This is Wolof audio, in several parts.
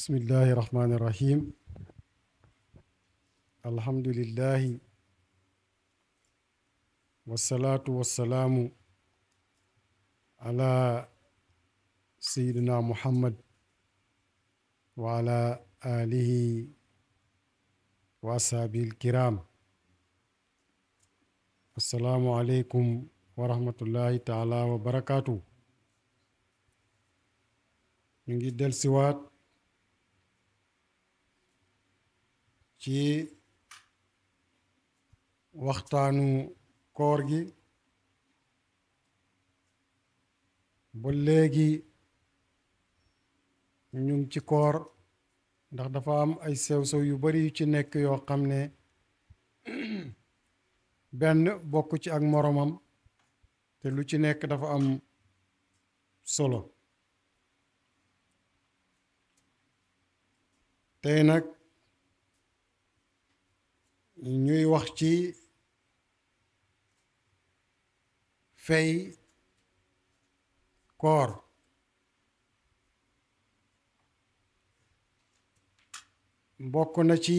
بسم الله الرحمن الرحيم الحمد لله والصلاة والسلام على سيدنا محمد وعلى آله وأصحابه الكرام. السلام عليكم ورحمة الله تعالى وبركاته. نجي دل سوات ci waxtaanu koor gi ba léegi ñu ngi ci koor ndax dafa am ay sew-sew yu bari yu ci nekk yoo xam ne benn bokk ci ak moromam te lu ci nekk dafa am solo. tey nag ñuy wax ci fay koor. bokk na ci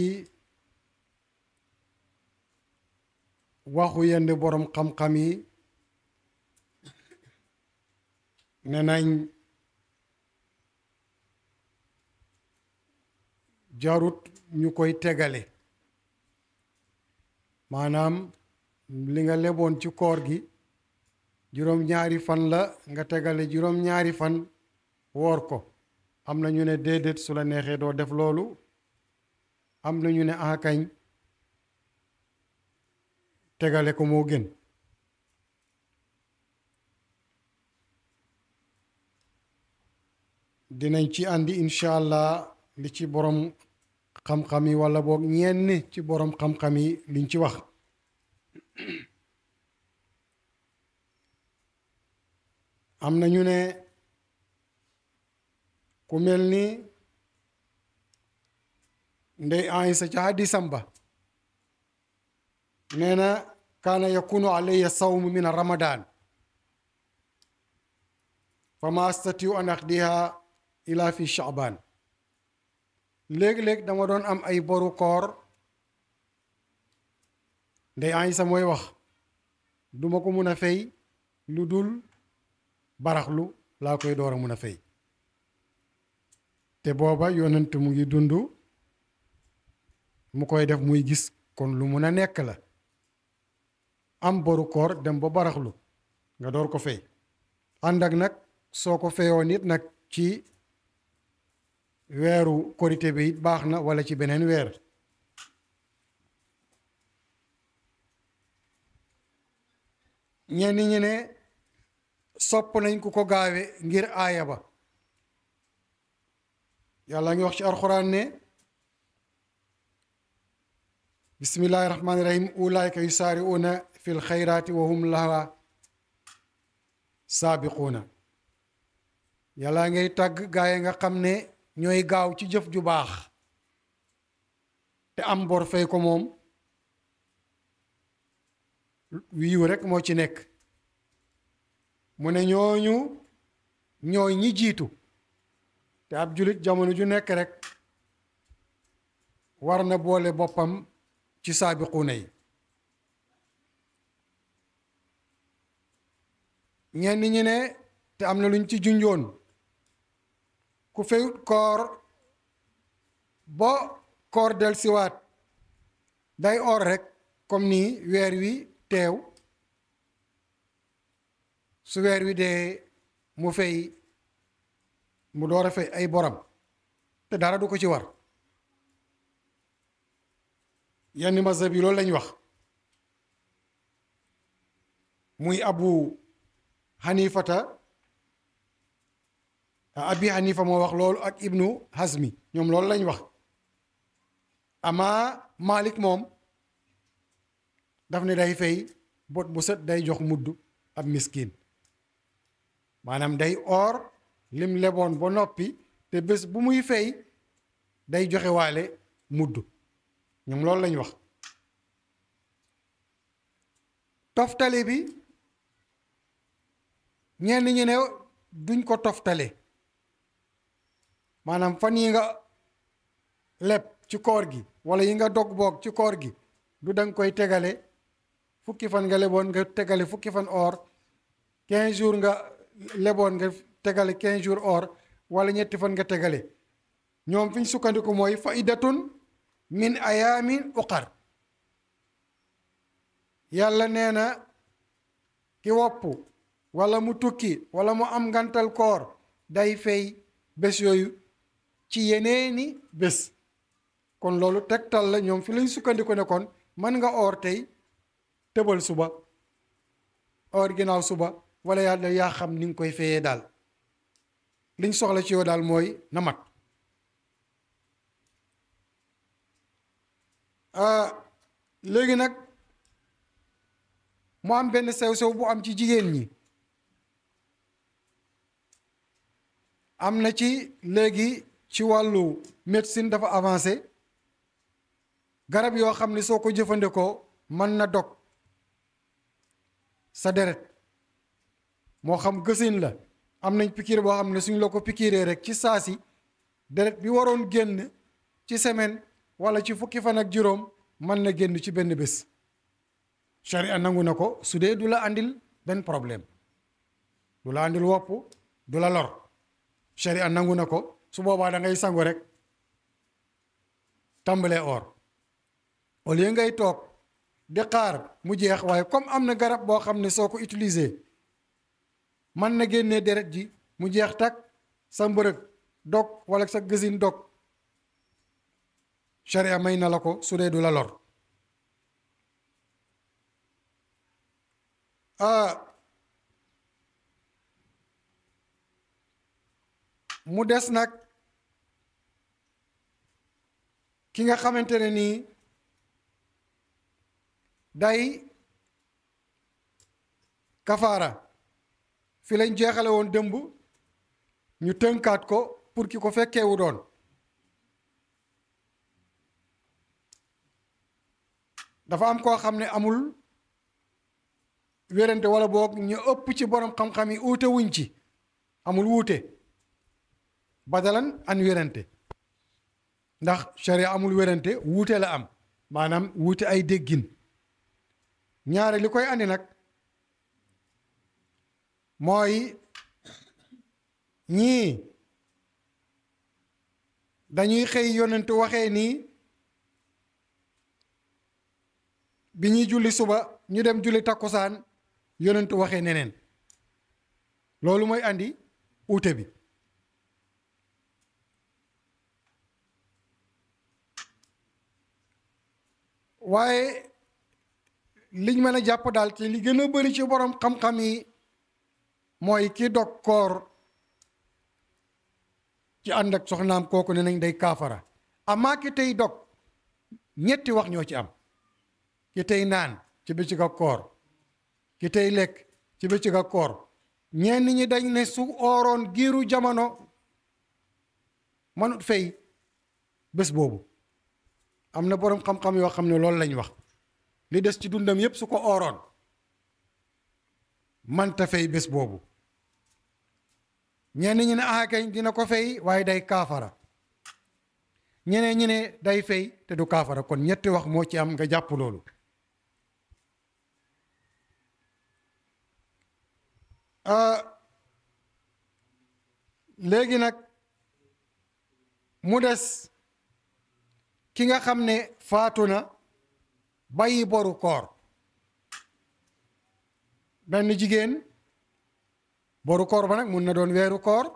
waxu yenn boroom xam-xam yi ne nañ jarut ñu koy tegale, maanaam li nga leboon ci koor gi juróom-ñaari fan la nga tegale juróom-ñaari fan woor ko. am na ñu ne déedéet, su la neexee doo def loolu. am na ñu ne akañ tegale ko moo gën. dinañ ci àndi incha allah li ci borom xam-xam yi walla boog ñenn ci borom xam-xam yi liñ ci wax. am na ñu ne ku mel ni ndey Aysa ca hadisam ba nee na kaana yakunu alayya sawmu min ramadan fa ma astatiu an aqdiha ila fi shaaban. léeg-léeg dama doon am ay boru koor, ndey Aysa mooy wax, duma ko mun a fay lu dul baraxlu laa koy door a mun a fay. te booba yonent mu ngi dund, mu koy def muy gis, kon lu mun a nekk la. am boru koor dem ba baraxlu nga door ko fay. ànd ak nag soo ko feyoo nit nag ci weeru korité bi it baax na, walla ci beneen weer. ñenn ñi ne sopp nañ ku ko gaawe ngir aaya ba. yàlla ngi wax ci alxuraan ne bismillahi rahmaani rahim ulaayka yusaari'uuna fil xayraati wa hum laha saabiquuna. yàlla ngay tàgg gaaye nga xam ne ñooy gaaw ci jëf ju baax te am bor fay ko moom wiiw rekk moo ci nekk. mu ne ñooñu ñooy ñi jiitu. te ab julit jamono ju nekk rek war na boole boppam ci saabiquuna yi. ñenn ñi ne te am na luñ ci junjoon, ku feyut koor ba koor del siwaat day or rek comme ni weer wi teew. su weer wi dee mu fay, mu door a fay ay boram te dara du ko ci war. yenn mazhab yi loolu lañ wax, muy abu hanifata abi hanifa moo wax loolu ak ibnu hazmi, ñoom loolu lañ wax. ama malik moom daf ne day fay bot bu set day jox mudd ab miskin, maanaam day or lim leboon ba noppi te bés bu muy fay day joxe waale mudd. ñoom loolu lañ wax. toftale bi ñenn ñi ne duñ ko toftale, maanaam fan yi nga leb ci koor gi wala yi nga dog boog ci koor gi du danga koy tegale fukki fan nga leboon nga tegale fukki fan or 15 jours nga leboon nga tegale 15 jours or wala ñetti fan nga tegale ñoom fi ñu sukkandiku mooy faidatun min ayaamin uqar yàlla nee na ki wopp wala mu tukki wala mu am ngantal koor day fay bés yooyu ci yeneeni bés kon loolu tegtal la ñoom fi lañ sukkandiku ne kon mën nga oor tey tëbal suba oor ginnaaw suba wala yàlla yaa xam ni nga koy fayee daal liñ soxla ci yow daal mooy na mat léegi nag mu am benn sew-sew bu am ci jigéen ñi am na ci léegi ci wàllu médecine dafa avancé garab yoo xam ne soo ko jëfandikoo mën na dog sa deret moo xam gësin la am nañ pikiir boo xam ne suñ la ko pikiiree rek ci saasi deret bi waroon génn ci semaine wala ci fukki fan ak juróom mën na génn ci benn bés sharia nangu na ko su dee du la andil benn problème du la andil wopp du la lor sharia nangu na ko su boobaa da ngay sangu rek tàmbalee or au lieu ngay toog di xaar mu jeex waaye comme am na garab boo xam ne soo ko utiliser mën na génnee deret ji mu jeex tak sa mbërëg dog wala sa gësin dog sharia may na la ko su dee du la lor mu des nag ki nga xamante ne nii day kafaara fi lañ jeexale woon dëmb ñu tënkaat ko pour ki ko fekkeewu doon dafa am koo xam ne amul wérante wala boog ñu ëpp ci borom xam-xam yi uute wuñ ci amul wuute badalan an wérante ndax sharia amul wérante wuute la am maanaam wuute ay déggin ñaare li koy andi nag mooy ñii dañuy xëy yonent waxee nii bi ñuy julli suba ñu dem julli takkusaan yonent waxee neneen loolu mooy andi uute bi waaye liñ mën a jàpp daal te li gën a bari ci borom xam-xam yi mooy ki dog koor ci ànd ak soxnaam kooku ne nañ day kaafara amaa ki tey dog ñetti wax ñoo ci am ki tey naan ci bëccëg ak koor ki tey lekk ci bëccëg ak koor ñenn ñi dañ ne su ooroon giiru jamono manut fay bés boobu am na boroom xam-xam yoo xam ne loolu lañ wax li des ci dundam yépp su ko ooroon manta fay bés boobu ñenn ñi ne kañ dina ko fay waaye day kaafara ñeneen ñi ne day fay te du kaafara kon ñetti wax moo ci am nga jàpp loolu léegi nag mu des ki nga xam ne faatu na bàyyi boru koor benn jigéen boru koor ba nag mun na doon weeru koor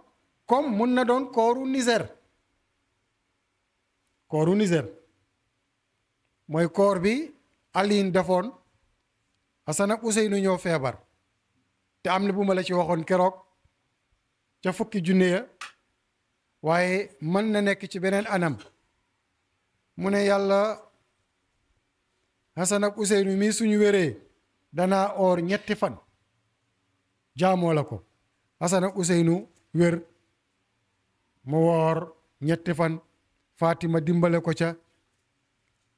comme mun na doon kooru Niger mooy koor bi Aliin defoon Asan ak Useynu ñoo feebar te am na bu ma la ci waxoon keroog ca fukki junne ya waaye mën na nekk ci beneen anam mu ne yàlla Hasan ak Useynu mii suñu wéree danaa oor ñetti fan jaamoo la ko Hasan ak Useynu wér mu woor ñetti fan Fatima dimbale ko ca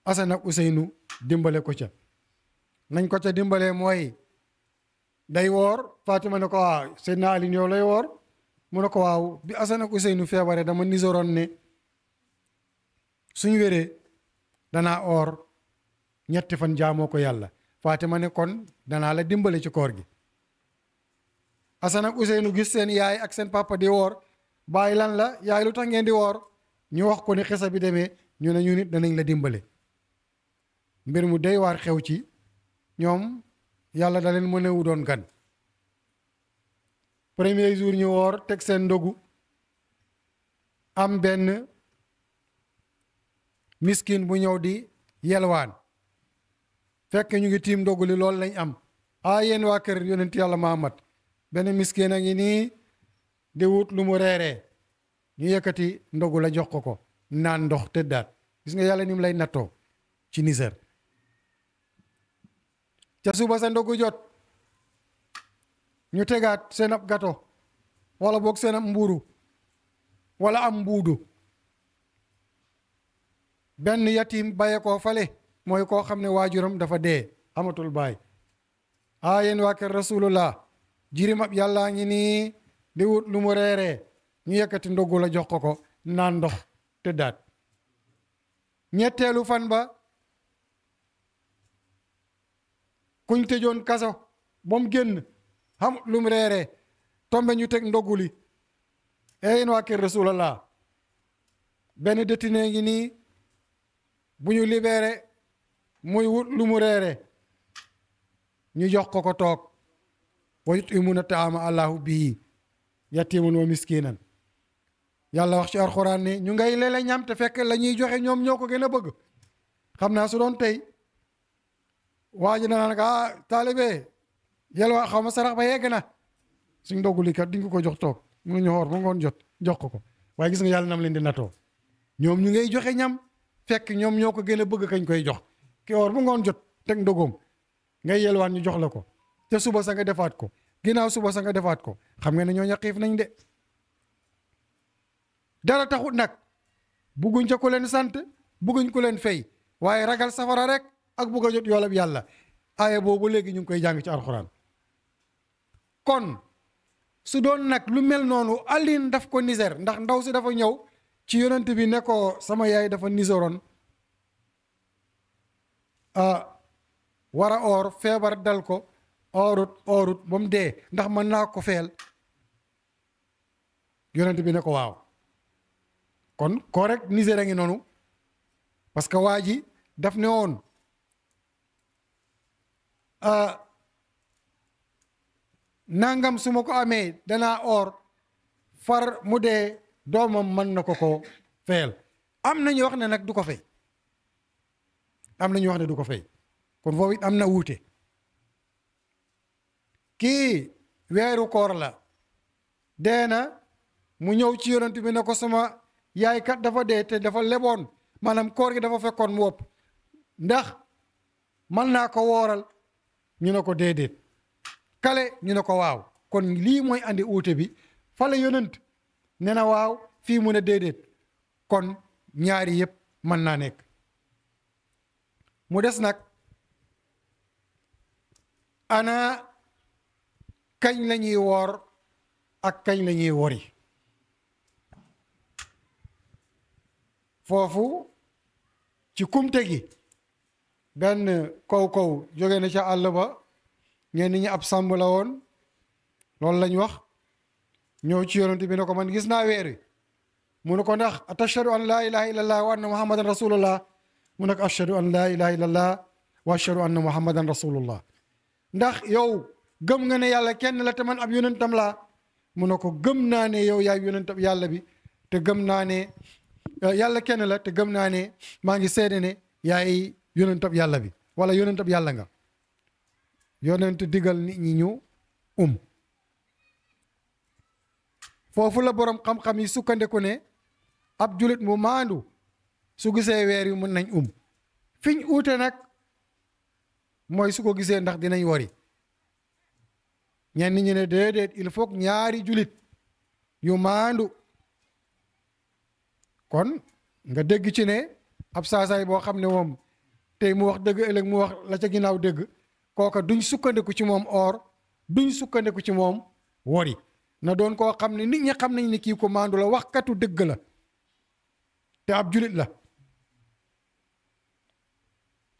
Hasan ak Useynu dimbale ko ca nañ ko ca dimbale mooy day woor Fatima ne ko waaw Seydina Ali yow lay woor mu ne ko waaw bi Hasan ak Useynu feebare dama nisoroon ne suñ wéree danaa oor ñetti fan jaamoo ko yàlla. Fatima ne kon danaa la dimbale ci koor gi. Asan ak Useynu gis seen yaay ak seen papa di woor, bàyyi lan la yaay lu tax ngeen di woor, ñu wax ko ni xisa bi demee, ñu ne ñu nit danañ la dimbale. mbir mu dey waar xew ci ñoom, yàlla da leen mën a wu doon gan. premier jour ñu woor teg seen ndogu, am benn miskin bu ñëw di yelwaan, fekk ñu ngi tiim ndogu li loolu lañ am. Yéen waa kër yonent yàlla Muhammad, benn miskin a ngi nii di wut lu mu reeree. ñu yëkkati ndogu la jox ko naan ndox tëddaat. gis nga yàlla ni mu lay nattoo ci Niger. ca suba sa ndogu jot ñu tegaat seen ab gato wala boog seen ab mburu wala am mbuudu. benn yatim baye koo fale, mooy koo xam ne waajuram dafa dee amatul baay. Yéen waa kër rasulullah, jirim ab yàllaa ngi nii di wut lu mu reeree. ñu yëkkati ndogu la jox ko naan ndox tëddaat. ñetteelu fan ba kuñ tëjoon kaso ba mu génn xam lu mu reeree, tombe ñu teg ndogu li. yéen waa kër rasulallah, benn détenu ngi nii bu ñu libéré muy wut lu mu reere, ñu jox ko toog. wa yut'imuna ta'ama allahu bii yatiman wa miskinan. yàlla wax ci alxuraan ne ñu ngay leele ñam te fekk la ñuy joxe ñoom ñoo ko gën a bëgg. xam naa su doon tey waa ji naan taalibe yelwaa xaw ma sarax ba yegg na, suñ ndogu li kat di nga ko jox toog mu ñu xoor ba ngoon jot jox ko. waaye gis nga yàlla nam leen di natoo, ñoom ñu ngay joxe ñam fekk ñoom ñoo ko gën a bëgg kañ koy jox. ki woor ba ngoon jot teg ndogoom ngay yelwaan ñu jox la ko, te suba sa nga defaat ko, ginnaaw suba sa nga defaat ko. xam nga ne ñoo xiif nañ de. dara taxut nag bugguñ ca ku leen sant, bugguñ ku leen fay, waaye ragal safara rek ak bugg a jot yoolab yàlla. aaya boobu léegi ñu ngi koy jàng ci alxuraan. kon su doon nag lu mel noonu Alioune daf ko Niger, ndax ndaw si dafa ñëw ci yonent bi ne ko sama yaay dafa niseroon war a oor, feebar dal ko, oorut ba mu dee, ndax mën naa ko feel. yonent bi ne ko waaw. kon koo rek Niger a ngi noonu, parce que waa ji daf ne woon nangam su ma ko amee danaa oor, far mu dee doomam mën na ko feyal. am na ñu wax ne nag du ko fay, am na ñu wax ne du ko fay. kon foofu it am na wuute. kii weeru koor la, dee na, mu ñëw ci yonent bi ne ko sama yaay kat dafa dee te dafa leboon, maanaam koor gi dafa fekkoon mu wopp, ndax mën naa ko wooral. ñu ne ko déedéet. kale ñu ne ko waaw. kon lii mooy andi uute bi, fale yonent ne na waaw, fii mu ne déedéet. kon ñaari yëpp mën naa nekk. mu des nag ana kañ la ñuy woor ak kañ la ñuy wori. foofu ci kumte gi benn kaw jóge na ca àll ba, ñenn ñi ab sàmm la woon, loolu lañ wax, ñëw ci yonent bi ne ko man gis naa weer wi. mu ne ko ndax atashhadu an laa ilaha illallah wa anna muhammadan rasulullah. mu ne ko ashhadu an laa ilaha illallah wa ashhadu anna muhammadan rasulullah. ndax yow gëm nga ne yàlla kenn la te man ab yonentam laa. mu ne ko gëm naa ne yow yaay yonentam yàlla bi, te gëm naa ne yàlla kenn la, te gëm naa ne maa ngi seede ne yaay yonentab yàlla bi, wala yonentab yàlla nga. yonent digal nit ñi ñu foofu la borom xam-xam yi sukkandiku ne ab julit mu maandu su gisee weer yi mën nañ fiñ uute nag mooy su ko gisee ndax dinañ wori. ñenn ñi ne déedéet, il faut ñaari julit yu maandu. kon nga dégg ci ne ab saasaay boo xam ne moom tey mu wax dëgg ëllëg mu wax la ca ginnaaw dëgg, kooka duñ sukkandiku ci moom or, duñ sukkandiku ci moom wori. na doon koo xam ne nit ñi xam nañ ne kii ko maandu la, waxkatu dëgg la te ab julit la.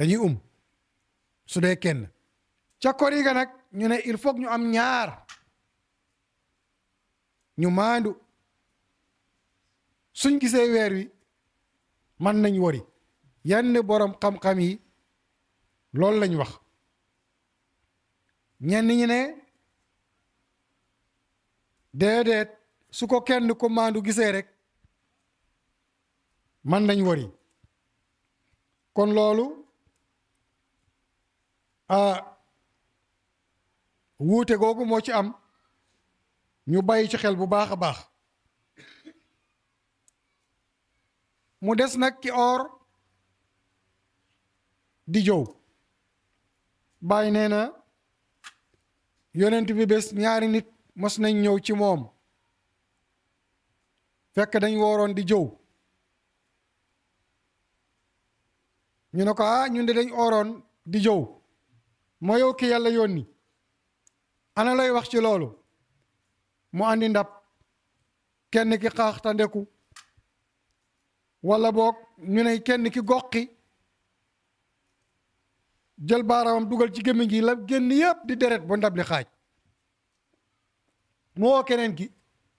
dañuy su dee kenn ca kori ga nag ñu ne il faut ñu am ñaar ñu maandu suñ gisee weer wi man nañ wari yenn borom xam-xam yi loolu lañ wax ñenn ñi ne déedéet su ko kenn ko maandu gisee rek man nañ wari kon loolu wuute googu moo ci am ñu bàyyi ci xel bu baax a baax mu des nag ki or di jëw bàyyi nee na yonent bi bés ñaari nit mos nañ ñëw ci moom fekk dañ wooroon di jëw ñu ne ko ñun de dañ ooroon di jëw moo yow ki yàlla yónni ana lay wax ci loolu mu andi ndab kenn ki xaaxtandeku walla boog ñu ne kenn ki goqi jël baaraamam dugal ci gémmiñ gi la génn yépp di deret ba ndab li xaaj mu woo keneen ki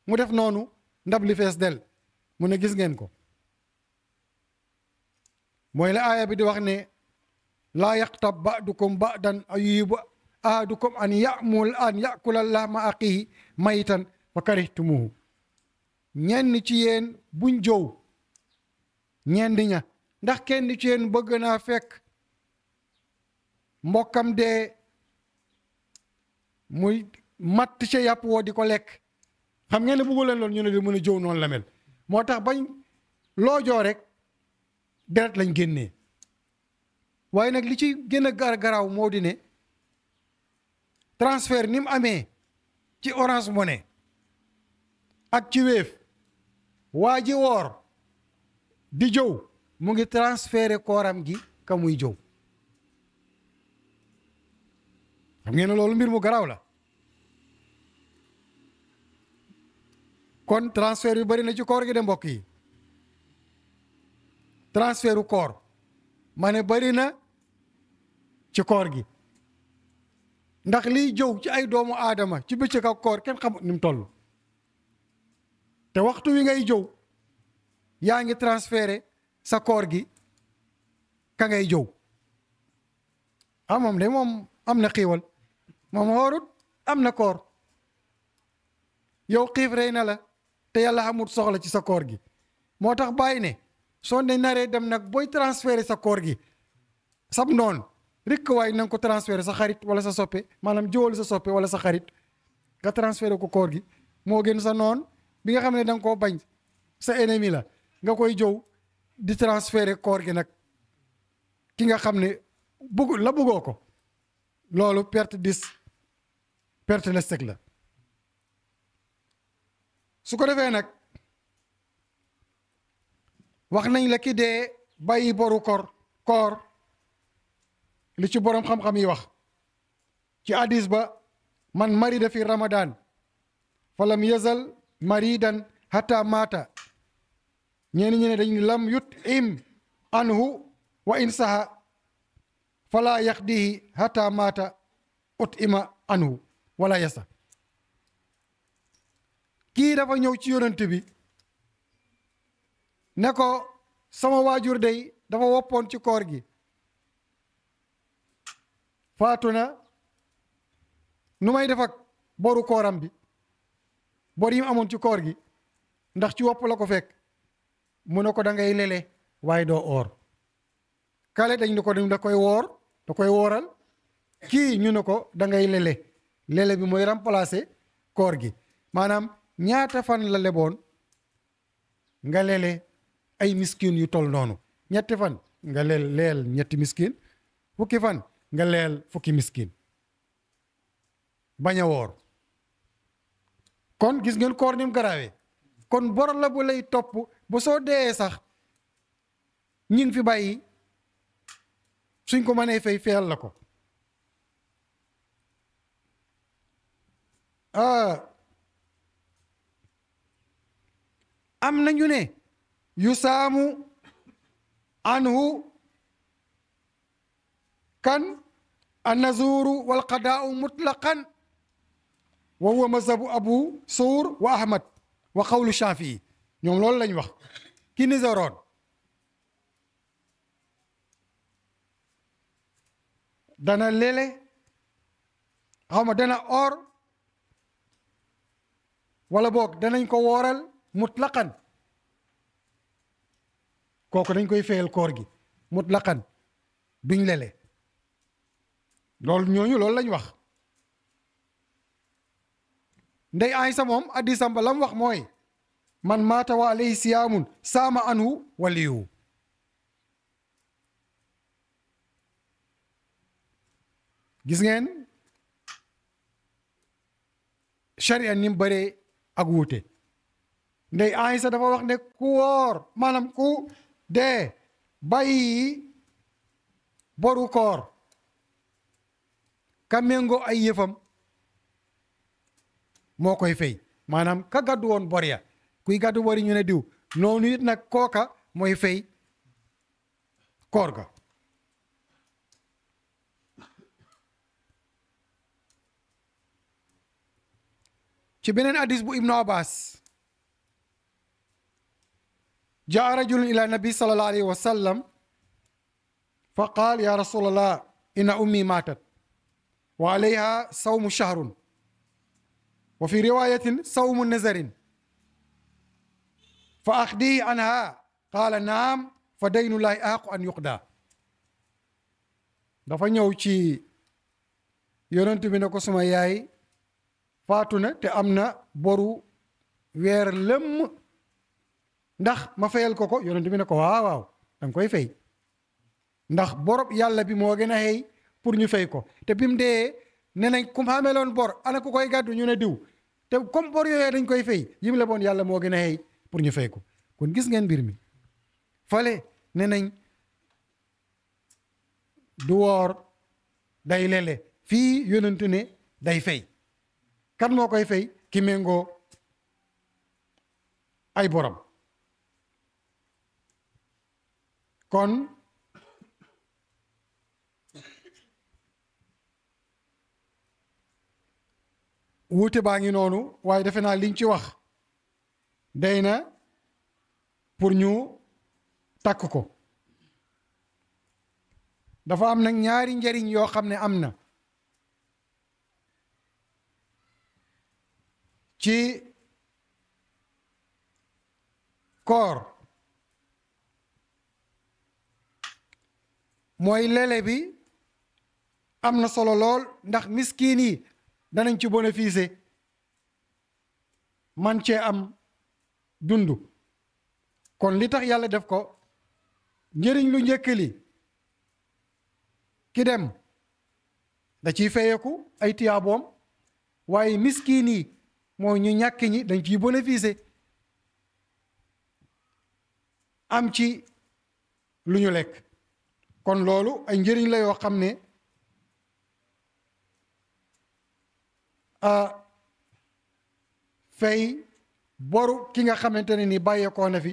mu def noonu ndab li fees del mu ne gis ngeen ko mooy la aaya bi di wax ne laa yaqtab ba'dukum ba'dan ayubu ahadukum an yakula lahma axihi mayitan fa karihtumuhu ñenn ci yéen buñ jëw ñenn ña ndax kenn ci yéen bëgg naa fekk mbokkam dee muy matt ca yàpp woo di ko lekk xam ngeen ne bëggu leen loolu ñu ne di mën a jëw noonu la mel moo tax bañ loo joo rek deret lañ génnee waaye nag li ci gën a garaaw moo di ne transfert ni mu amee ci Orange Money ak ci Wave waa ji woor di jëw mu ngi transféré kooram gi ka muy jëw xam ngeen ne loolu mbir mu garaaw la kon transfert yu bari na ci koor gi de mbokk yi transfertu koor ma ne bari na ci koor gi ndax liy jëw ci ay doomu aadama ci bëccëg ak koor kenn xamut ni mu toll te waxtu wi ngay jëw yaa ngi transféré sa koor gi ka ngay jëw moom de moom am na xiiwal moom xoorut am na koor yow xiif rey na la te yàlla amut soxla ci sa koor gi moo tax bàyyi ne soo ne naree dem nag booy transféré sa koor gi sab noon rikk waay na nga ko transféré sa xarit wala sa soppe maanaam jëwal sa soppe wala sa xarit nga transféré ko koor gi moo gën sa noon bi nga xam ne da nga koo bañ sa ennemi la nga koy jëw di transféré koor gi nag ki nga xam ne bëggoo ko loolu perte lestek la su ko defee nag wax nañ la ki dee bàyyi boru koor li ci boroom xam-xam yi wax ci hadis ba man marida fi ramadan falam yazal maridan hatta mata ñeeni ñene dañ lam yut im anhu wa in saha fala yaqdihi hatta mata ut ima anhu wala yasa kii dafa ñëw ci yonent bi ne ko sama waajur day dafa woppoon ci koor gi faatu na nu may def ak boru kooram bi bor yi mu amoon ci koor gi ndax ci wopp la ko fekk mu ne ko da ngay lele waaye doo oor kale dañ ne ko da koy woor da koy wooral kii ñu ne ko da ngay lele bi mooy remplacer koor gi maanaam ñaata fan la leboon nga lele ay miskin yu tol noonu ñetti fan nga leel ñetti miskin fukki fan nga leel fukki miskin bañ a woor kon gis ngeen koor ni mu garaawee kon bor la bu lay topp ba soo dee sax ñi ngi fi bàyyi suñ ko mënee fayal la ko am nañu ne yu saamu anhu kan annazuru wal qadaau mutlaqan wa huwa mazhabu abu suur wa ahmad wa qawlu shafii ñoom loolu lañ wax ki nizaroon dana lele xaw ma dana or wala boog danañ ko wooral mutlaqan kooku dañ koy fayal koor gi mutlaqan biñ lele loolu ñooñu loolu lañ wax ndey Aysa moom addisam ba lam wax mooy man maata wa alayhi siyaamun saama anhu waliyu gis ngeen sharia ni mu bëree ak wuute ndey Aysa dafa wax ne ku woor maanaam ku dee bàyyi boru koor ka méngoo ay yëfam moo koy fay maanaam ka gàddu woon bor ya kuy gàddu bori ñu ne diw noonu it nag kooka mooy fay koor ga ci beneen hadis bu ibnu abbas jaa rajulun ila nabi sallallahu alayhi wa sallam fa qaal ya rasulallah inna ummi maatat wa alayha sawmu shahrun wa fi riwayatin sawmu nazarin fa axdihi anha qaala naam fa daynullahi aaqu an yuqda dafa ñëw ci yonent bi ne ko suma yaay faatu na te am na boru weer lëmm ndax ma fayal ko yonent bi ne ko waaw waaw danga koy fay ndax borob yàlla bi moo gën a xëy pour ñu fay ko te bi mu dee ne nañ ku xameloon bor ana ku koy gàddu ñu ne diw te comme bor yooyee dañ koy fay yim la boon yàlla moo gën a xëy pour ñu fay ko kon gis ngeen mbir mi fale ne nañ du woor day lele fii yonent ne day fay kan moo koy fay ki méngoo ay borom kon wuute baa ngi noonu waaye defe naa liñ ci wax day na pour ñu takk ko dafa am nag ñaari njariñ yoo xam ne am na ci koor mooy lele bi am na solo lool ndax miskin yi danañ ci bénéficier man cee am dund kon li tax yàlla def ko njëriñ lu njëkk li ki dem da ciy feyeku ay tiyaaboom waaye miskin yi mooy ñu ñàkk ñi dañ ciy bénéficier am ci lu ñu lekk kon loolu ay njëriñ la yoo xam ne fay boru ki nga xamante ne ni bàyyeekoo na fi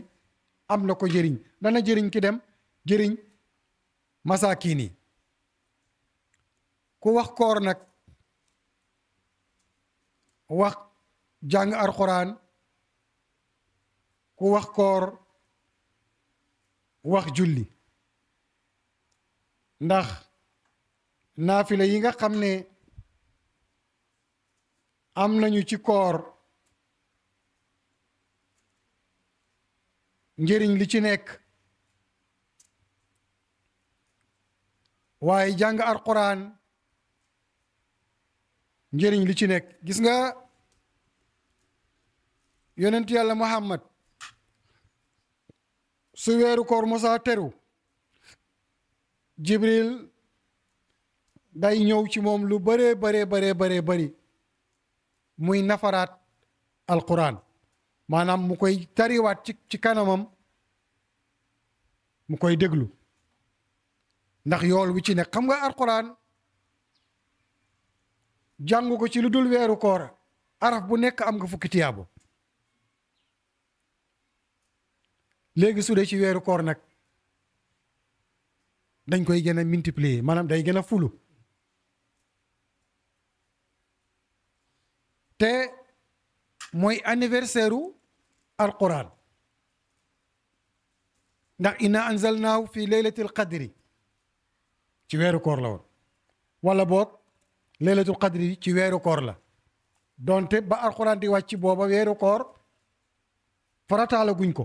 am na ko jëriñ dana jëriñ ki dem jëriñ masaakiin yi ku wax koor nag wax jàng alxuraan ku wax koor wax julli ndax naafila yi nga xam ne am nañu ci koor njëriñ li ci nekk waaye jàng alxuraan njëriñ li ci nekk gis nga yonent yàlla Muhammad su weeru koor mosaa teru Jibril day ñëw ci moom lu bëree bari muy nafaraat alquran maanaam mu koy tariwaat ci kanamam mu koy déglu ndax yool wi ci nekk xam nga alquran jàngu ko ci lu dul weeru koor araf bu nekk am nga fukki tiyaabo léegi su dee ci weeru koor nag dañ koy gën a multiplier maanaam day gën a fulu te mooy anniversaire u alquran ndax inna anzalnaahu fi laylatil qadri ci weeru koor la woon wala boog laylatul qadri ci weeru koor la donte ba alquran di wàcc booba weeru koor farataala guñ ko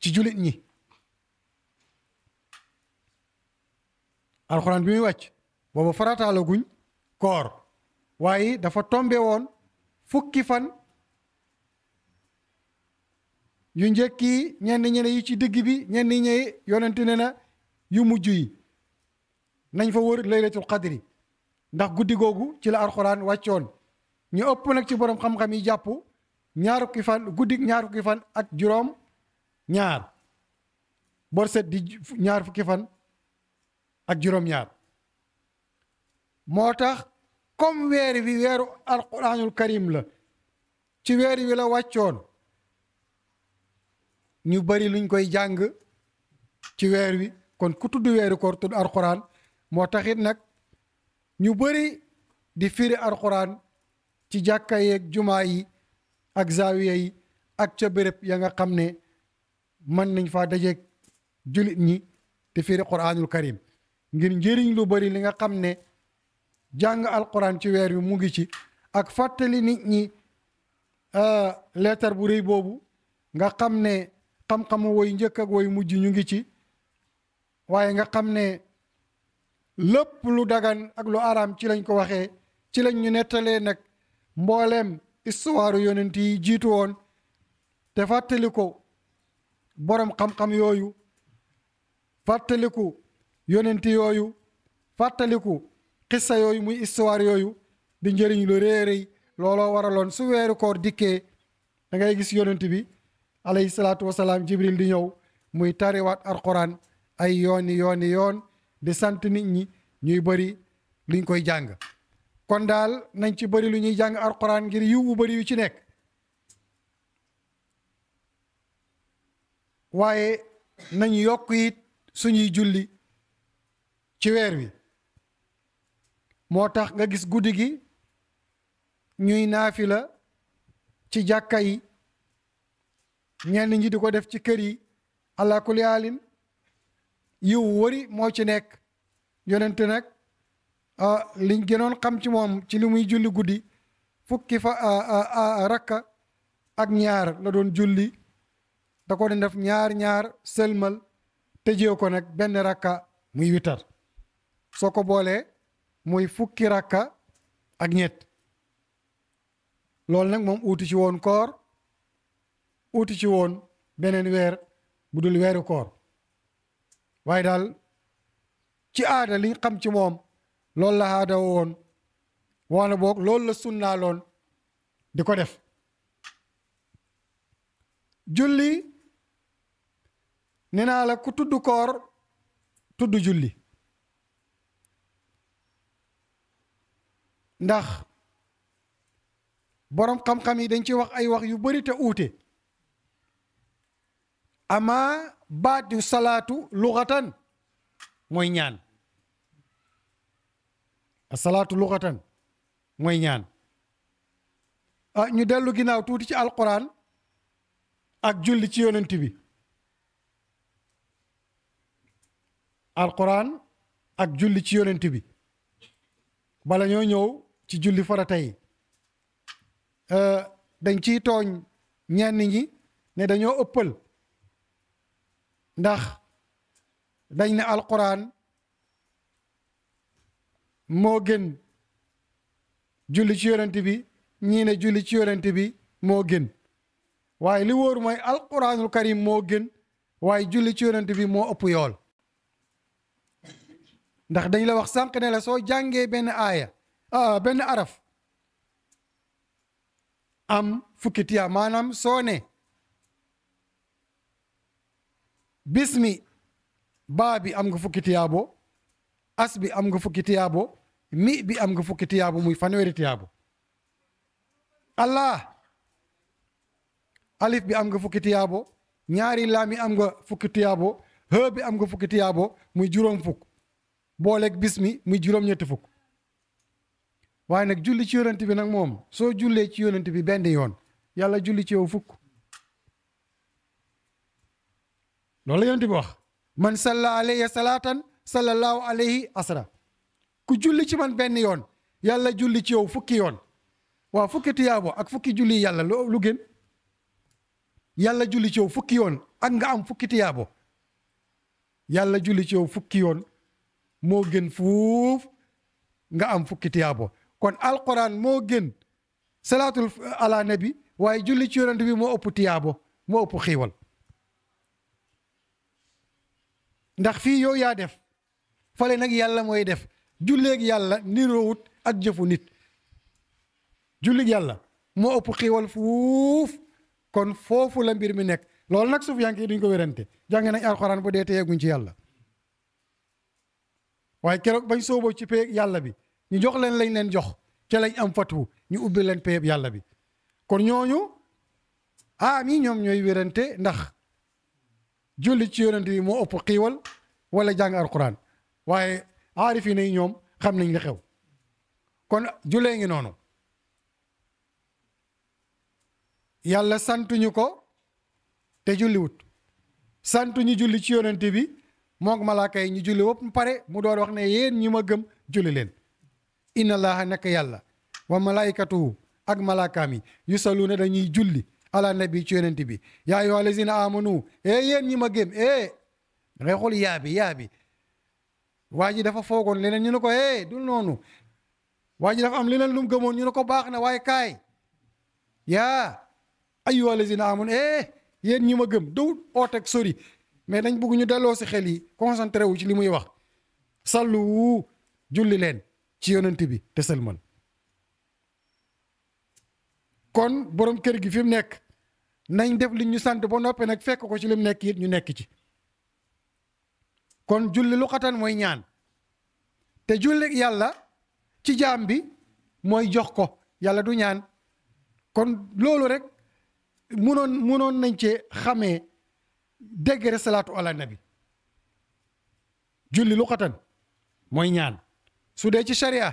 ci julit ñi alquran bi muy wàcc booba farataala guñ koor waaye dafa tombe woon fukki fan yu njëkk yi ñenn ñene yi ci digg bi ñenn ñi yonente ne na yu mujj yi nañ fa wër laylatul qadri ndax guddi googu ci la alxuraan wàccoon ñu ëpp nag ci borom xam-xam yi jàpp ñaar fukki fan guddi ñaar fukki fan ak juróom ñaar bor set di ñaar fukki fan ak juróom ñaar moo tax comme weer wi weeru alquranul karim la ci weer wi la wàccoon ñu bari luñ koy jàng ci weer wi kon ku tudd weeru koor tudd alquran moo taxit nag ñu bari di firi alquran ci jàkka yeeg jumaa yi ak zaawiya yi ak ca béréb ya nga xam ne mën nañ faa dajeeg julit ñi te firi quranul karim ngir njëriñ lu bari li nga xam ne jàng alquran ci weer wi mu ngi ci ak fàttali nit ñi leetar bu rëy boobu nga xam ne xam-xamu woy njëkk ak woy mujj ñu ngi ci waaye nga xam ne lépp lu dagan ak lu araam ci lañ ko waxee ci lañ ñu nettalee nag mbooleem histoire yonent yi jiitu woon te fàttaliku borom xam-xam yooyu fàttaliku yonent yooyu fàttaliku xissa yooyu muy histoire yooyu di njëriñ lu rëy rëy looloo waraloon su weeru koor dikkee da ngay gis yonent bi alayhi salaatu wasalaam jibril di ñëw muy tariwaat alquran ay yoon di sant nit ñi ñuy bëri luñ koy jàng kon daal nañ ci bëri lu ñuy jàng alquran ngir yiw bu bëri yu ci nekk waaye nañ yokk it suñuy julli ci weer wi moo tax nga gis guddi gi ñuy naafila ci jàkka yi ñenn ñi di ko def ci kër yi ala kulli haalin yiw wari moo ci nekk yonente nag liñ gënoon xam ci moom ci li muy julli guddi fukki fa rakka ak ñaar la doon julli da ko doon def ñaar sëlmal tëjee ko nag benn rakka muy witar soo ko boolee muy fukki rakka ak ñett loolu nag moom uuti ci woon koor uuti ci woon beneen weer bu dul weeru koor waaye daal ci aada liñ xam ci moom loolu la aada woon waana boog loolu la sunnaaloon di ko def julli nee naa la ku tudd koor tudd julli ndax boroom xam-xam yi dañ ci wax ay wax yu bari te uute ama baat yu salaatu luxatan mooy ñaan asalaatu luxatan mooy ñaan ñu dellu ginnaaw tuuti ci alquran ak julli ci yonent bi alquran ak julli ci yonent bi bala ñoo ñëw ci julli farata yi dañ ciy tooñ ñenn ñi ne dañoo ëppal ndax dañ ne alquran moo gën julli ci yonent bi ñii ne julli ci yonent bi moo gën waaye li wóor mooy alquranul karim moo gën waaye julli ci yonent bi moo ëpp yool ndax dañ la wax sànq ne la soo jàngee benn aaya benn araf am fukki tiyaab maanaam soo ne bismi baa bi am nga fukki tiyaabo as bi am nga fukki tiyaabo mi bi am nga fukki tiyaabo muy fanweeri tiyaabo allah alif bi am nga fukki tiyaabo ñaari laam yi am nga fukki tiyaabo xë bi am nga fukki tiyaabo muy juróom fukk booleeg bis mi muy juróom-ñetti fukk waaye nag julli ci yonent bi nag moom soo jullee ci yonent bi benn yoon yàlla julli ci yow fukk loolu la yonent bi wax man salla alayhi salaatan sallallahu alayhi asra ku julli ci man benn yoon yàlla julli ci yow fukki yoon waaw fukki tiyaabo ak fukki julli yàlla lu gën yàlla julli ci yow fukki yoon ak nga am fukki tiyaabo yàlla julli ci yow fukki yoon moo gën fuuf nga am fukki tiyaabo kon alquran moo gën salaatul ala nabi waaye julli ci yonent bi moo ëpp tiyaabo moo ëpp xiiwal ndax fii yow yaa def fale nag yàlla mooy def julleeg yàlla niroowut ak jëfu nit julleeg yàlla moo ëpp xiiwal fuuf kon foofu la mbir mi nekk loolu nag suuf yank yi duñ ko wérante jàng nañ alxuraan bu dee te yegguñ ci yàlla waaye keroog bañ sooboo ci pay yàlla bi ñu jox leen lañ leen jox ca lañ am fatu ñu ubbi leen pay yàlla bi kon ñooñu mi ñoom ñooy wérante ndax julli ci yonent bi moo ëpp xiiwal wala jàng alxuraan waaye aarifi yi ñoom xam nañ li xew kon jullee ngi noonu yàlla santuñu ko te julliwut santuñu julli ci yonent bi mook malaaka yi ñu julli wëpp pare mu door wax ne yéen ñi ma gëm julli leen inna allaha nekk yàlla wa malaikatuhu ak malaakaam yi yusalluuna dañuy julli ala nabi ci yonent bi yaa ayyuha allazina amanu yéen ñi ma gëm da ngay xool yaa bi waa ji dafa foogoon leneen ñu ne ko dul noonu waa ji dafa am leneen lu mu gëmoon ñu ne ko baax na waaye kaay yaa ayyuha allazina amanu yéen ñi ma gëm dawut ooteeg sori mais dañ bëgg ñu delloo si xel yi concentré wu ci li muy wax sallu julli leen ci yonent bi te sëlmal kon borom kër gi fi mu nekk nañ def li ñu sant ba noppi nag fekk ko ci li mu nekk it ñu nekk ci kon julli lu xatan mooy ñaan te julli yàlla ci jaam bi mooy jox ko yàlla du ñaan kon loolu rek munoon nañ cee xamee degré salaatu ala nabi julli lu xatan mooy ñaan su dee ci sharia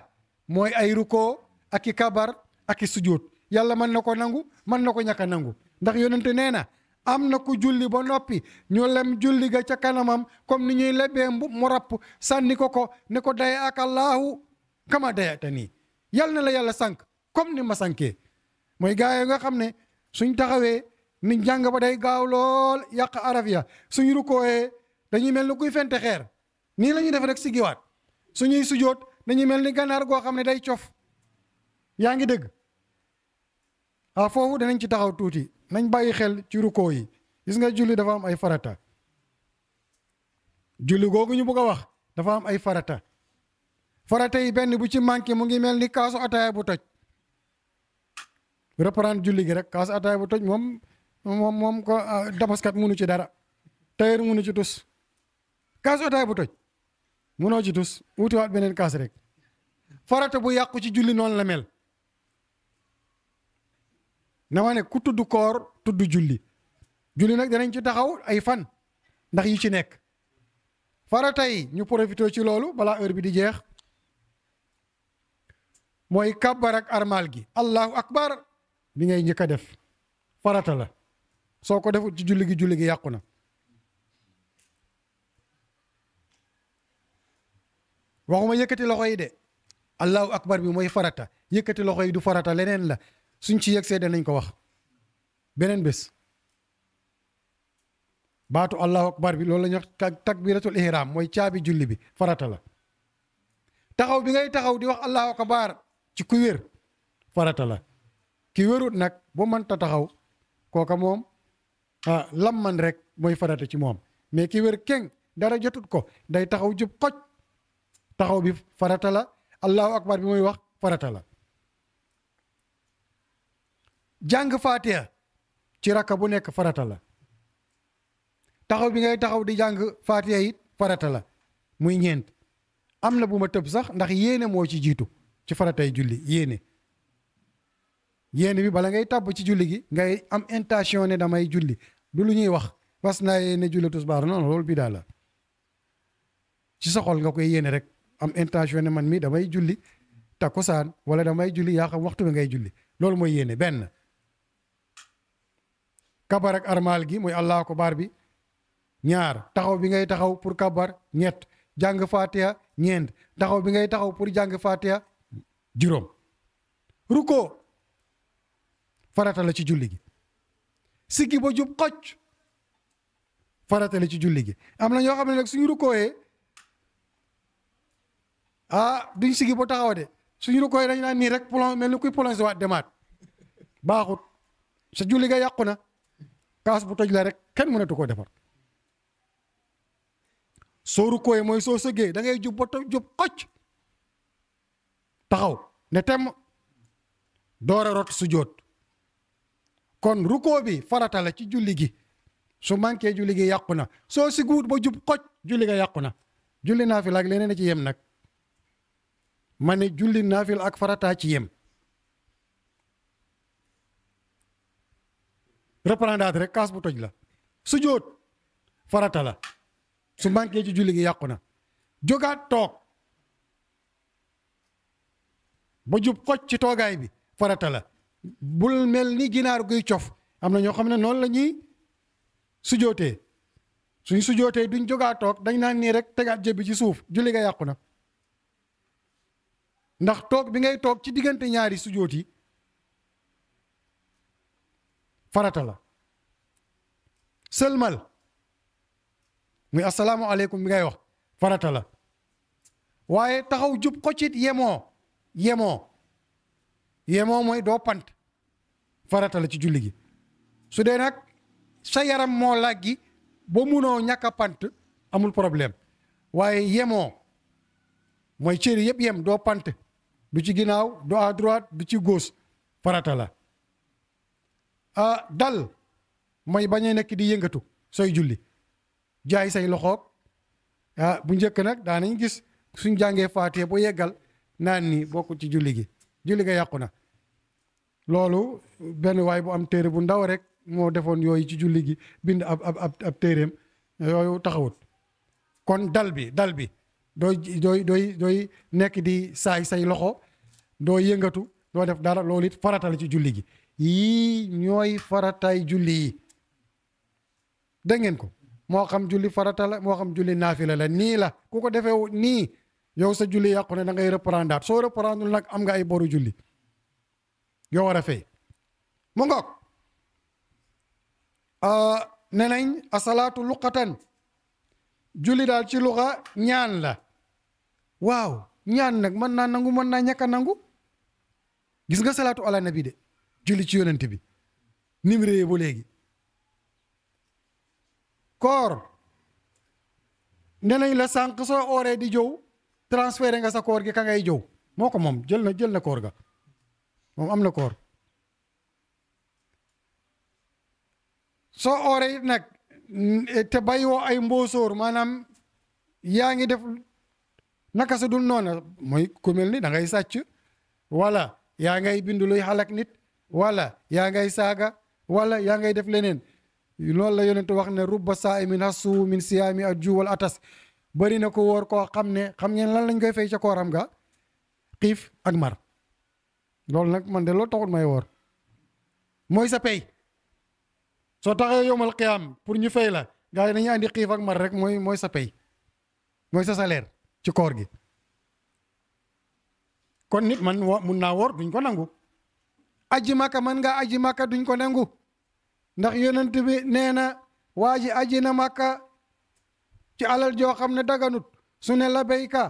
mooy ay rukkoo ak i kabar ak i sujjóot yàlla mën na ko nangu mën na ko ñàkk a nangu ndax yonente nee na am na ku julli ba noppi ñu lem julli ga ca kanamam comme ni ñuy lebee mu rapp sànni ko ne ko daya ak allahu kama dayata nii yàlla na la yàlla sànk comme ni ma sànkee mooy gaa yi nga xam ne suñ taxawee ni jàng ba day gaaw lool yàq araf ya suñ rukkooyee dañuy mel ni kuy fente xeer nii la ñuy def rek sigiwaat suñuy sujoot dañuy mel ni ganaar goo xam ne day cof yaa ngi dëgg foofu danañ ci taxaw tuuti nañ bàyyi xel ci rukkoo yi gis nga julli dafa am ay farata julli googu ñu bëgg a wax dafa am ay farata yi benn bu ci manqué mu ngi mel ni kaasu ataaya bu toj reprendre julli gi rek kaasu ataaya bu toj moom ko damaskat munu ci dara tailleur munu ci tus kaasu ataaya bu toj munoo ci tus wutiwaat beneen kaas rek farata bu yàqu ci julli noonu la mel na ma ne ku tudd koor tudd julli nag danañ ci taxaw ay fan ndax yi ci nekk farata yi ñu profité ci loolu balaa heure bi di jeex mooy kàbbar ak armal gi allahu akbar bi ngay njëkk a def farata la soo ko defut ci julli gi yàqu na waxuma yëkkati loxo yi de allahu akbar bi mooy farata yëkkati loxo yi du farata leneen la suñ ci yegg see danañ ko wax beneen bés baatu allahu akbar bi loolu la ñuy wax takbiratul ihram mooy caabi julli bi farata la taxaw bi ngay taxaw di wax allahu akbar ci ku wér farata la ki wérut nag boo mënta taxaw kooka moom lam man rek mooy farata ci moom mais ki wér keng dara jotut ko day taxaw jub xoj taxaw bi farata la allahu akbar bi mooy wax farata la jàng faatiha ci rakka bu nekk farata la taxaw bi ngay taxaw di jàng faatiha it farata la muy ñeent am na bu ma tëb sax ndax yéene moo ci jiitu ci faratay julli yéene bi bala ngay tàbb ci julli gi ngay am intention ne damay julli du lu ñuy wax fas naa yéene julli tisbaar non loolu bidaa la ci sa xol nga koy yéene rek am intention ne man mi damay julli takkusaan wala damay julli yaa xam waxtu bi ngay julli loolu mooy yéene benn. kabar ak armal gi mooy allahu akbar bi ñaar taxaw bi ngay taxaw pour kabar ñett jàng fatiha ñeent taxaw bi ngay taxaw pour jàng fatiha juróom. ruko farata la ci julli gi siggi ba jub xocc farata la ci julli gi am na ñoo xam ne nag suñu rukkooyee duñ siggi ba taxaw de suñu rukkooyee dañ naan nii rek plon mel ni kuy plongé waat demaat baaxut sa julli ga yàqu na kaas bu toj la rek kenn mënatu koo defar soo rukkooyee mooy soo sëggee da ngay jub ba jub xocc taxaw ne temm door a rot sujjóot kon rukkoo bi farata la ci julli gi su manqué julli gi yàqu na soo si guut ba jub xoj julli ga yàqu na julli naafila ak leneen a ci yem nag ma ne julli naafila ak farataa ci yem reprendre rek kaas bu toj la sujjóot farata la su manqué ci julli gi yàqu na jógaat toog ba jub xoj ci toogaay bi farata la bul mel ni ginaar guy cof am na ñoo xam ne noonu la ñuy sujootee suñ sujootee duñ jógaa toog dañ naan nii rek tegaat jëbbi ci suuf julli nga yàqu na ndax toog bi ngay toog ci diggante ñaari sujoot yi farata la sëlmal muy assalaamu aleykum bi ngay wax farata la waaye taxaw jub xoccit yemoo mooy doo pant farata la ci julli gi su dee nag sa yaram moo làggi ba munoo ñàkk a pant amul problème waaye yemoo mooy cëri yëpp yem doo pant du ci ginnaaw du à droite du ci gauche farata la dal mooy bañ a nekk di yëngatu sooy julli jaay say loxoog bu njëkk nag daanañ gis suñ jàngee faatee bu yeggal naan ni bokk ci julli gi julli ga yàqu na loolu benn waay bu am téere bu ndaw rek moo defoon yooyu ci julli gi bind ab téereem yooyu taxawut kon dal bi dooy nekk di saay say loxo doo yëngatu doo def dara loolu it farata la ci julli gi yii ñooy farataay julli yi dégg ngeen ko moo xam julli farata la moo xam julli naafila la nii la ku ko defee nii yow sa julli yàqu ne da ngay reprendre soo reprendre nag am nga ay boru julli yoo war a fay mu ngoog ne nañ asalaatu luqatan julli daal ci luxa ñaan la waaw ñaan nag mën naa nangu mën naa ñàkk a nangu gis nga salaatu ala nabi de julli ci yonent bi nim réye ba léegi koor ne nañ la sànq soo ooree di jow transféré nga sa koor gi ka ngay jow moo ko moom jël na koor ga moom am na koor soo ooree nag te bàyyiwoo ay mbóosóor maanaam yaa ngi def naka sa dul noona mooy ku mel ni da ngay sàcc wala yaa ngay bind luy xalak nit wala yaa ngay saaga wala yaa ngay def leneen loolu la yonent wax ne rubba saa'imin hasu min siyaami ajju wal atas bari na ko wóor koo xam ne xam ngeen lan lañ koy fay ca kooram ga xiif ak mar loolu nag man de loolu taxul may woor mooy sa pay soo taxee yomal qiyaam pour ñu fay la gars yi dañuy andi xiif ak mar rek mooy sa pay mooy sa salaire ci koor gi kon nit man mun naa woor duñ ko nangu aji maka man nga aji maka duñ ko nangu ndax yonent bi nee na waa ji aji na maka ci alal joo xam ne daganut su ne labayka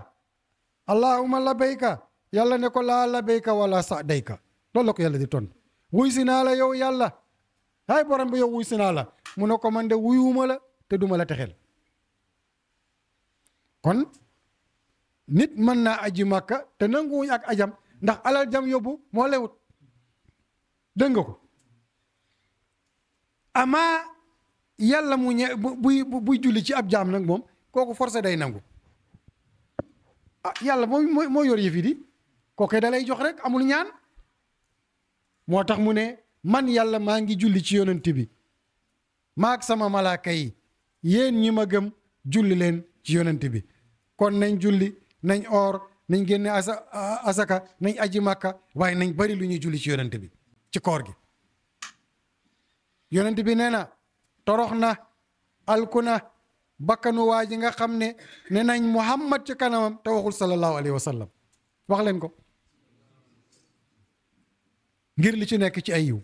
allahumma labayka yàlla ne ko laa labayka wala sadayka loolu la ko yàlla di ton wuy si naa la yow yàlla hay borom bi yow wuy si naa la mu ne ko man de wuyuma la te duma la texel kon nit mën naa aji màkka te nanguwuñ ak ajam ndax alal jam yóbbu moo lewut dégg nga ko amaa yàlla mu ñe buy julli ci ab jaam nag moom kooku forcé day nangu yàlla moo yor yëf yi di kooku da lay jox rek amul ñaan moo tax mu ne man yàlla maa ngi julli ci yonent bi maak sama malaaka yi yéen ñi ma gëm julli leen ci yonent bi kon nañ julli nañ oor nañ génne asaka nañ aji màkka waaye nañ bari lu ñuy julli ci yonent bi ci koor gi yonent bi nee na torox na alku na bakkanu waa ji nga xam ne ne nañ muhammad ci kanamam te waxul sallallahu alayhi wa sallam wax leen ko ngir li ci nekk ci ay yiw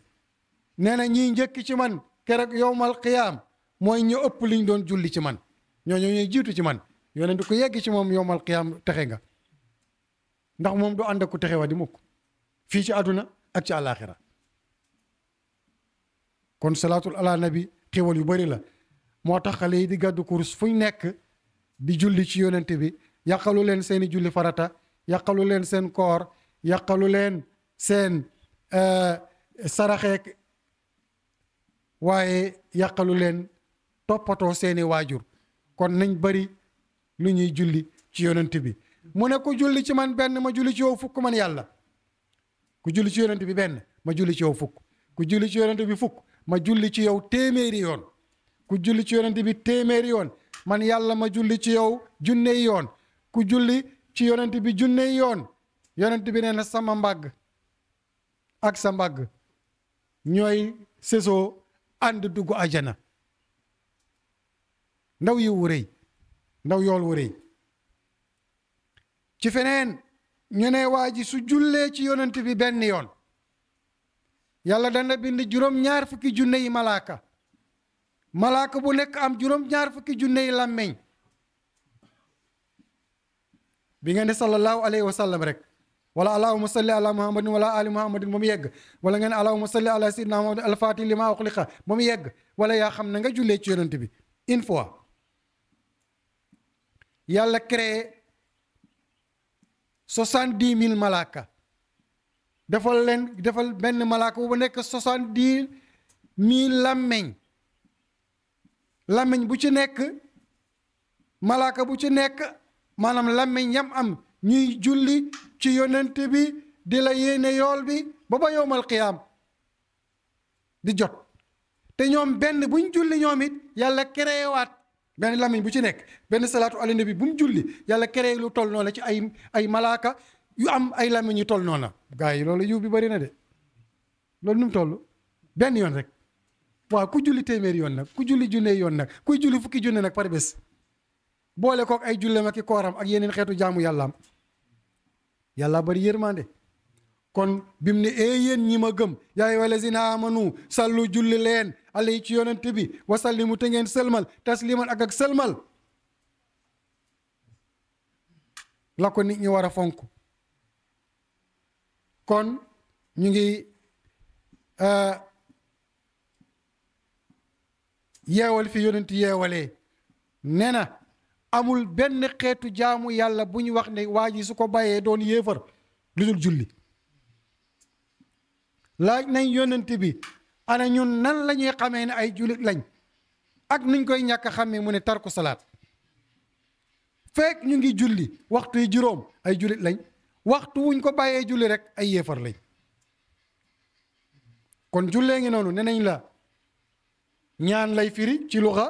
nee na ñiy njëkk ci man keroog yowmal qiyaam mooy ñu ëpp liñ doon julli ci man ñooñu ñuy jiitu ci man yonent ku yegg ci moom yowmal qiyaam texe nga ndax moom du ànd ak ku texe wa di mukk fii ci àdduna ak ci àllaaxira kon salaatul ala nabi xéwal yu bari la moo tax xale yi di gàddu kurus fuñ nekk di julli ci yonent bi yàqalu leen seeni julli farata yàqalu leen seen koor yàqalu leen seen saraxeek waaye yàqalu leen toppatoo seeni waajur kon nañ bari lu ñuy julli ci yonent bi mu ne ku julli ci man benn ma julli ci yow fukk man yàlla ku julli ci yonent bi benn ma julli ci yow fukk ku julli ci yonent bi fukk ma julli ci yow téeméeri yoon ku julli ci yonent bi téeméeri yoon man yàlla ma julli ci yow junney yoon ku julli ci yonent bi junney yoon yonent bi nee na sama mbagg ak sa mbagg ñooy sesoo ànd dugg ajana ndaw yi wu rëy ndaw yool wu rëy ci feneen ñu ne waa ji su jullee ci yonent bi benn yoon yàlla dana bind juróom-ñaar fukki junne yi malaaka malaaka bu nekk am juróom-ñaar fukki junne yi làmmeñ bi nga ne sallallahu alayhi wa sallam rek wala allahumma salli ala muhammadin wala ali muhammadin ba mu yegg wala nga ne allahumma salli ala sayyidina muhammadin alfatih lima uxliqa ba mu yegg wala yaa xam ne nga jullee ci yonent bi une fois yàlla créé 70 000 malaaka defal benn malaaka bu nekk 70 000 làmmeñ bu ci nekk malaaka bu ci nekk maanaam làmmeñ yam am ñuy julli ci yonent bi di la yéene yool bi ba yowmal qiyaam di jot te ñoom benn buñ julli ñoom it yàlla créé waat benn làmmiñ bu ci nekk benn salaatu ala nabi bu mu julli yàlla créé lu toll noonu ci ay malaaka yu am ay làmmiñ yu toll noonu gars yi loolu yiw bi bari na de loolu nu mu toll benn yoon rek waaw ku julli téeméeri yoon nag ku julli junne yoon nag kuy julli fukki junne nag par bés boole kook ay jullem ak i kooram ak yeneen xeetu jaamu yàllaam yàlla bari yërmande kon bi mu ne yéen ñi ma gëm yaa ayyuhal lazina amanu sallu julli leen alayhi ci yonent bi wasallimu te ngeen sëlmal tasliman ak sëlmal la ko nit ñi war a fonk kon ñu ngi yeewal fi yonent yeewalee nee na amul benn xeetu jaamu yàlla bu ñu wax ne waa ji su ko bàyyee doon yéefar lu dul julli laaj nañ yonent bi ana ñun nan la ñuy xamee ne ay jullit lañ ak nuñ koy ñàkk a xamee mu ne tarku salaat fekk ñu ngi julli waxtu yi juróom ay jullit lañ waxtu wuñ ko bàyyee julli rek ay yéefar lañ kon jullee ngi noonu ne nañ la ñaan lay firi ci luxa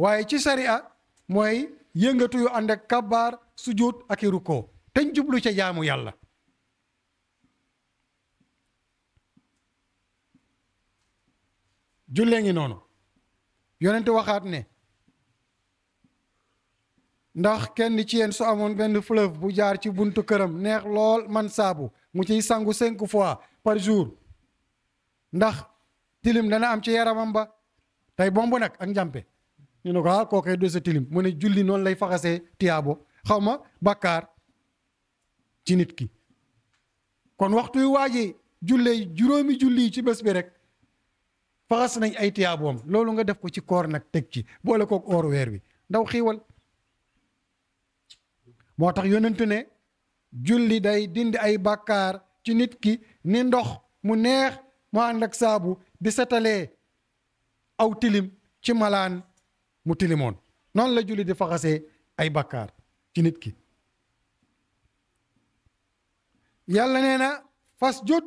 waaye ci sariya mooy yëngatu yu ànd ak kabaar sujud ak i rukkoo teñ jublu ca jaamu yàlla jullee ngi noonu yonent waxaat ne ndax kenn ci yéen su amoon benn fleuve bu jaar ci buntu këram neex lool man saabu mu ciy sangu 5 fois par jour ndax tilim dana am ci yaramam ba tey bomb nag ak njàmpe ñu ne ko kookee do sa tilim mu ne julli noonu lay faxasee tiyaabo xaw ma bàkkaar ci nit ki kon waxtu yu waaji jullee juróomi julli ci bés bi rek faxas nañ ay tiyaaboom loolu nga def ko ci koor nag teg ci boole kook oor weer wi ndaw xiiwal moo tax yonent ne julli day dindi ay bàkkaar ci nit ki ni ndox mu neex mu ànd ak saabu di setalee aw tilim ci malaan mu tilimoon noonu la julli di faxasee ay bàkkaar ci nit ki yàlla nee na fas jot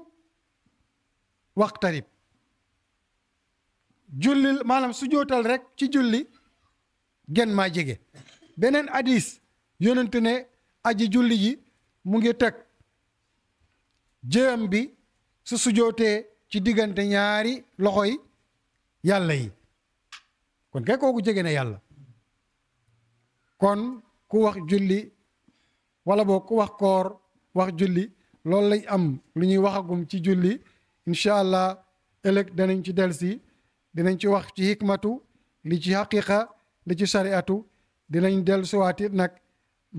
waqtarib jullil maanaam sujootal rek ci julli gën maa jege beneen hadis yonent ne aji julli ji mu ngi teg jëm bi su sujootee ci diggante ñaari loxoy yàlla yi kon kay kooku jege na yàlla kon ku wax julli wala boo ku wax koor wax julli loolu lañ am lu ñuy waxagum ci julli incha allah ëllëg danañ ci delsi dinañ ci wax ci hikmatu li ci haqiqa li ci shariatu dinañ dellusiwaati nag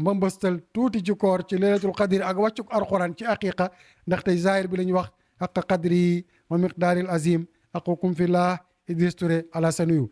mbambastal tuuti ci koor ci laylatul qadr ak wàccuk alquran ci haqiqa ndax tey zahir bi la ñu wax haqa qadri wa miqdaaril azim aqukum fillah Idriss Touré ala sanuyu